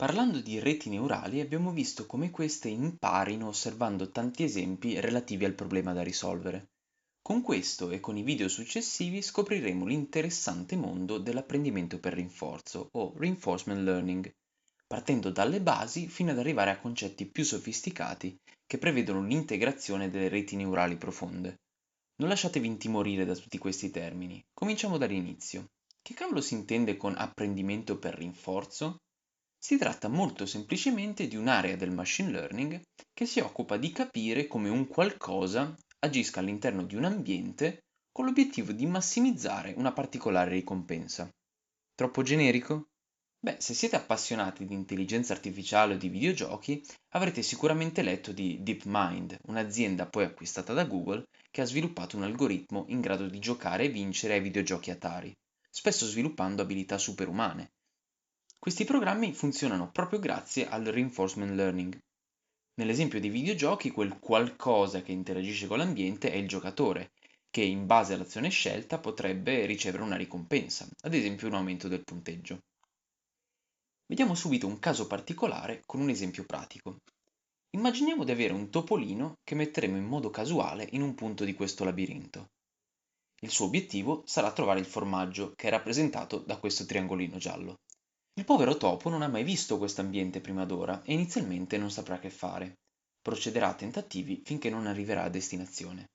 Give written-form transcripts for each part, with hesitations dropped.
Parlando di reti neurali, abbiamo visto come queste imparino osservando tanti esempi relativi al problema da risolvere. Con questo e con i video successivi scopriremo l'interessante mondo dell'apprendimento per rinforzo o reinforcement learning, partendo dalle basi fino ad arrivare a concetti più sofisticati che prevedono l'integrazione delle reti neurali profonde. Non lasciatevi intimorire da tutti questi termini. Cominciamo dall'inizio. Che cavolo si intende con apprendimento per rinforzo? Si tratta molto semplicemente di un'area del machine learning che si occupa di capire come un qualcosa agisca all'interno di un ambiente con l'obiettivo di massimizzare una particolare ricompensa. Troppo generico? Beh, se siete appassionati di intelligenza artificiale o di videogiochi, avrete sicuramente letto di DeepMind, un'azienda poi acquistata da Google che ha sviluppato un algoritmo in grado di giocare e vincere ai videogiochi Atari, spesso sviluppando abilità superumane. Questi programmi funzionano proprio grazie al reinforcement learning. Nell'esempio dei videogiochi, quel qualcosa che interagisce con l'ambiente è il giocatore, che in base all'azione scelta potrebbe ricevere una ricompensa, ad esempio un aumento del punteggio. Vediamo subito un caso particolare con un esempio pratico. Immaginiamo di avere un topolino che metteremo in modo casuale in un punto di questo labirinto. Il suo obiettivo sarà trovare il formaggio, che è rappresentato da questo triangolino giallo. Il povero topo non ha mai visto questo ambiente prima d'ora e inizialmente non saprà che fare. Procederà a tentativi finché non arriverà a destinazione.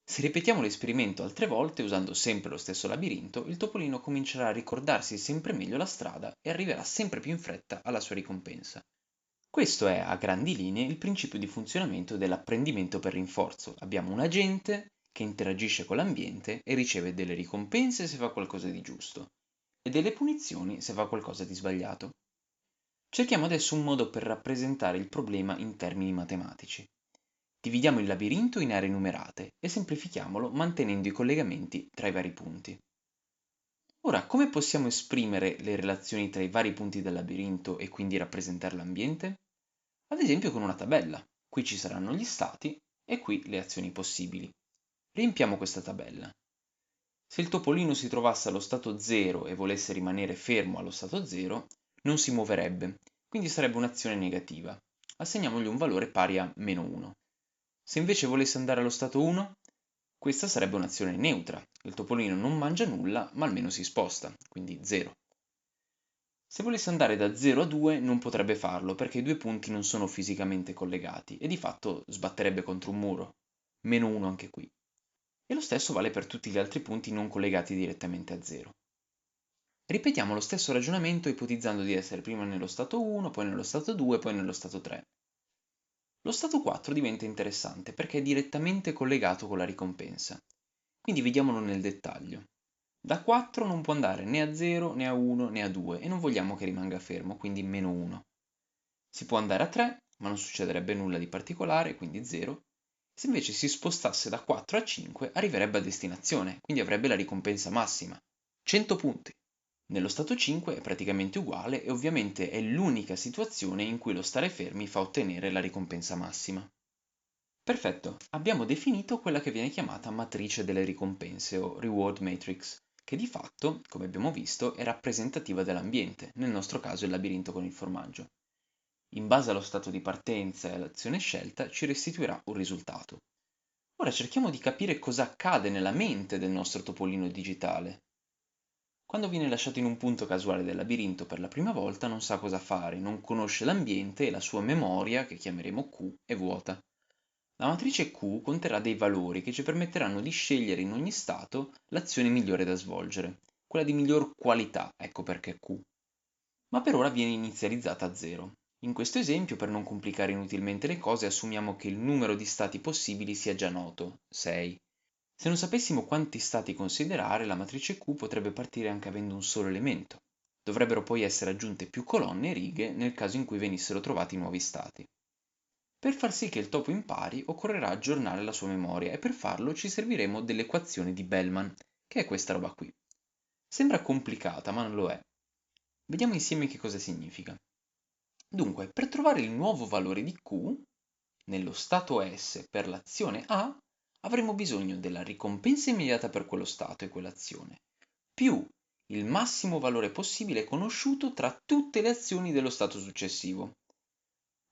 Se ripetiamo l'esperimento altre volte usando sempre lo stesso labirinto, il topolino comincerà a ricordarsi sempre meglio la strada e arriverà sempre più in fretta alla sua ricompensa. Questo è, a grandi linee, il principio di funzionamento dell'apprendimento per rinforzo. Abbiamo un agente che interagisce con l'ambiente e riceve delle ricompense se fa qualcosa di giusto e delle punizioni se fa qualcosa di sbagliato. Cerchiamo adesso un modo per rappresentare il problema in termini matematici. Dividiamo il labirinto in aree numerate e semplifichiamolo mantenendo i collegamenti tra i vari punti. Ora, come possiamo esprimere le relazioni tra i vari punti del labirinto e quindi rappresentare l'ambiente? Ad esempio con una tabella. Qui ci saranno gli stati e qui le azioni possibili. Riempiamo questa tabella. Se il topolino si trovasse allo stato 0 e volesse rimanere fermo allo stato 0, non si muoverebbe, quindi sarebbe un'azione negativa. Assegniamogli un valore pari a -1. Se invece volesse andare allo stato 1, questa sarebbe un'azione neutra. Il topolino non mangia nulla, ma almeno si sposta, quindi 0. Se volesse andare da 0 a 2 non potrebbe farlo perché i due punti non sono fisicamente collegati e di fatto sbatterebbe contro un muro. -1 anche qui. E lo stesso vale per tutti gli altri punti non collegati direttamente a 0. Ripetiamo lo stesso ragionamento ipotizzando di essere prima nello stato 1, poi nello stato 2, poi nello stato 3. Lo stato 4 diventa interessante perché è direttamente collegato con la ricompensa. Quindi vediamolo nel dettaglio. Da 4 non può andare né a 0, né a 1, né a 2 e non vogliamo che rimanga fermo, quindi -1. Si può andare a 3, ma non succederebbe nulla di particolare, quindi 0. Se invece si spostasse da 4 a 5 arriverebbe a destinazione, quindi avrebbe la ricompensa massima, 100 punti. Nello stato 5 è praticamente uguale e ovviamente è l'unica situazione in cui lo stare fermi fa ottenere la ricompensa massima. Perfetto, abbiamo definito quella che viene chiamata matrice delle ricompense o reward matrix, che di fatto, come abbiamo visto, è rappresentativa dell'ambiente, nel nostro caso il labirinto con il formaggio. In base allo stato di partenza e all'azione scelta ci restituirà un risultato. Ora cerchiamo di capire cosa accade nella mente del nostro topolino digitale. Quando viene lasciato in un punto casuale del labirinto per la prima volta non sa cosa fare, non conosce l'ambiente e la sua memoria, che chiameremo Q, è vuota. La matrice Q conterrà dei valori che ci permetteranno di scegliere in ogni stato l'azione migliore da svolgere, quella di miglior qualità, ecco perché Q. Ma per ora viene inizializzata a 0. In questo esempio, per non complicare inutilmente le cose, assumiamo che il numero di stati possibili sia già noto, 6. Se non sapessimo quanti stati considerare, la matrice Q potrebbe partire anche avendo un solo elemento. Dovrebbero poi essere aggiunte più colonne e righe nel caso in cui venissero trovati nuovi stati. Per far sì che il topo impari, occorrerà aggiornare la sua memoria e per farlo ci serviremo dell'equazione di Bellman, che è questa roba qui. Sembra complicata, ma non lo è. Vediamo insieme che cosa significa. Dunque, per trovare il nuovo valore di Q, nello stato S per l'azione A, avremo bisogno della ricompensa immediata per quello stato e quell'azione, più il massimo valore possibile conosciuto tra tutte le azioni dello stato successivo.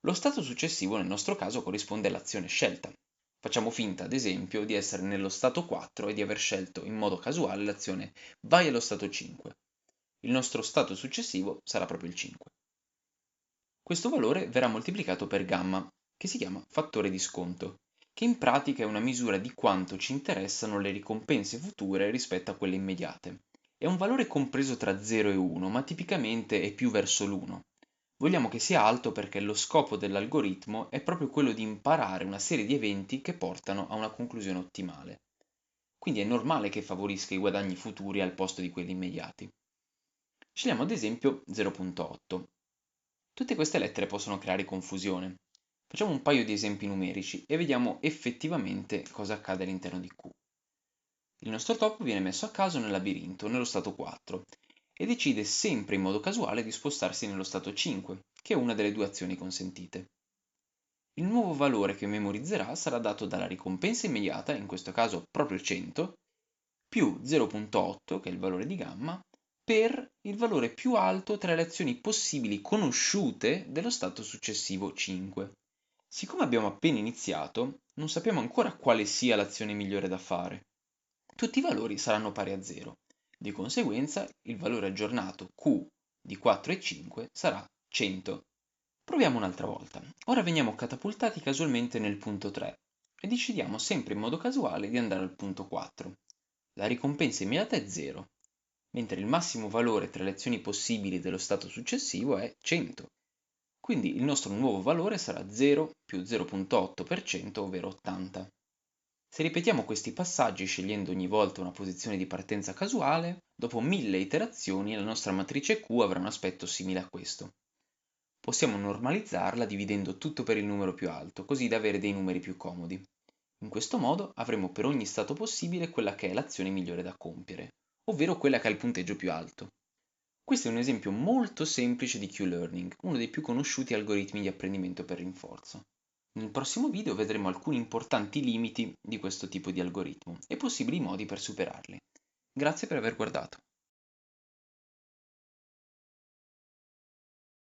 Lo stato successivo nel nostro caso corrisponde all'azione scelta. Facciamo finta, ad esempio, di essere nello stato 4 e di aver scelto in modo casuale l'azione vai allo stato 5. Il nostro stato successivo sarà proprio il 5. Questo valore verrà moltiplicato per gamma, che si chiama fattore di sconto, che in pratica è una misura di quanto ci interessano le ricompense future rispetto a quelle immediate. È un valore compreso tra 0 e 1, ma tipicamente è più verso l'1. Vogliamo che sia alto perché lo scopo dell'algoritmo è proprio quello di imparare una serie di eventi che portano a una conclusione ottimale. Quindi è normale che favorisca i guadagni futuri al posto di quelli immediati. Scegliamo ad esempio 0.8. Tutte queste lettere possono creare confusione. Facciamo un paio di esempi numerici e vediamo effettivamente cosa accade all'interno di Q. Il nostro topo viene messo a caso nel labirinto, nello stato 4, e decide sempre in modo casuale di spostarsi nello stato 5, che è una delle due azioni consentite. Il nuovo valore che memorizzerà sarà dato dalla ricompensa immediata, in questo caso proprio 100, più 0.8, che è il valore di gamma, per il valore più alto tra le azioni possibili conosciute dello stato successivo 5. Siccome abbiamo appena iniziato, non sappiamo ancora quale sia l'azione migliore da fare. Tutti i valori saranno pari a 0. Di conseguenza, il valore aggiornato Q di 4 e 5 sarà 100. Proviamo un'altra volta. Ora veniamo catapultati casualmente nel punto 3 e decidiamo sempre in modo casuale di andare al punto 4. La ricompensa immediata è 0, mentre il massimo valore tra le azioni possibili dello stato successivo è 100. Quindi il nostro nuovo valore sarà 0 più 0.8%, ovvero 80. Se ripetiamo questi passaggi scegliendo ogni volta una posizione di partenza casuale, dopo 1000 iterazioni la nostra matrice Q avrà un aspetto simile a questo. Possiamo normalizzarla dividendo tutto per il numero più alto, così da avere dei numeri più comodi. In questo modo avremo per ogni stato possibile quella che è l'azione migliore da compiere, ovvero quella che ha il punteggio più alto. Questo è un esempio molto semplice di Q-Learning, uno dei più conosciuti algoritmi di apprendimento per rinforzo. Nel prossimo video vedremo alcuni importanti limiti di questo tipo di algoritmo e possibili modi per superarli. Grazie per aver guardato.